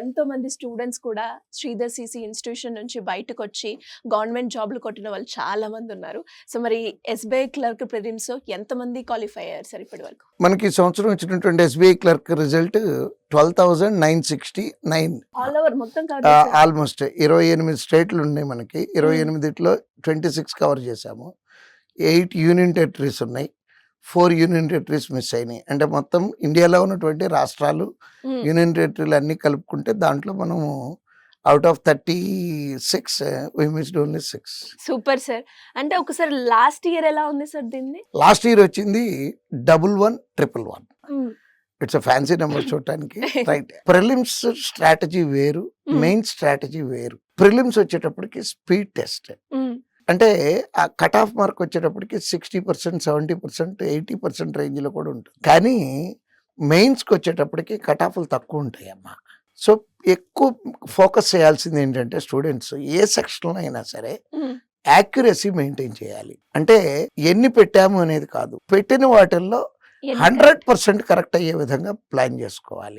ఎంతో మంది స్టూడెంట్స్ కూడా శ్రీధర్ సిసి ఇన్స్టిట్యూషన్ నుంచి బయటకు వచ్చి గవర్నమెంట్ జాబ్లు కొట్టిన వాళ్ళు చాలా మంది ఉన్నారు. సో మరి ఎస్బీఐ క్లర్క్ ప్రిలిమ్స్ ఎంతమంది క్వాలిఫై అయ్యారు సార్ ఇప్పటి వరకు? మనకి ఈ సంవత్సరం వచ్చినటువంటి SBI clerk result 12,969. All over మొత్తం కాదు సార్. ఆల్మోస్ట్ 28 స్టేట్లు ఉన్నాయి మనకి. 28లో 26 కవర్ చేశాము. 8 యూనియన్ టెరిటరీస్ ఉన్నాయి. 4 యూనియన్ టెరిటరీస్ మిస్ అయినాయి. అంటే మొత్తం ఇండియాలో ఉన్నటువంటి రాష్ట్రాలు యూనియన్ టెరిటరీలు అన్ని కలుపుకుంటే దాంట్లో మనము out of 36 we missed only 6. Super sir. అంటే ఒకసారి లాస్ట్ ఇయర్ ఎలా ఉంది సార్ దీన్ని? లాస్ట్ ఇయర్ వచ్చింది 1111. ఇట్స్ ఫ్యాన్సీ నెంబర్ చూడటానికి. రైట్. ప్రిలిమ్స్ స్ట్రాటజీ వేరు, మెయిన్ స్ట్రాటజీ వేరు. ప్రిలిమ్స్ వచ్చేటప్పటికి స్పీడ్ టెస్ట్. అంటే ఆ కట్ ఆఫ్ మార్క్ వచ్చేటప్పటికి 60%, 70%, 80% రేంజ్లో కూడా ఉంటుంది. కానీ మెయిన్స్కి వచ్చేటప్పటికి కట్ ఆఫ్లు తక్కువ ఉంటాయి అమ్మా. సో ఎక్కువ ఫోకస్ చేయాల్సింది ఏంటంటే స్టూడెంట్స్ ఏ సెక్షన్లో అయినా సరే యాక్యురసీ మెయింటైన్ చేయాలి. అంటే ఎన్ని పెట్టాము అనేది కాదు, పెట్టిన వాటిల్లో 100% కరెక్ట్ అయ్యే విధంగా ప్లాన్ చేసుకోవాలి.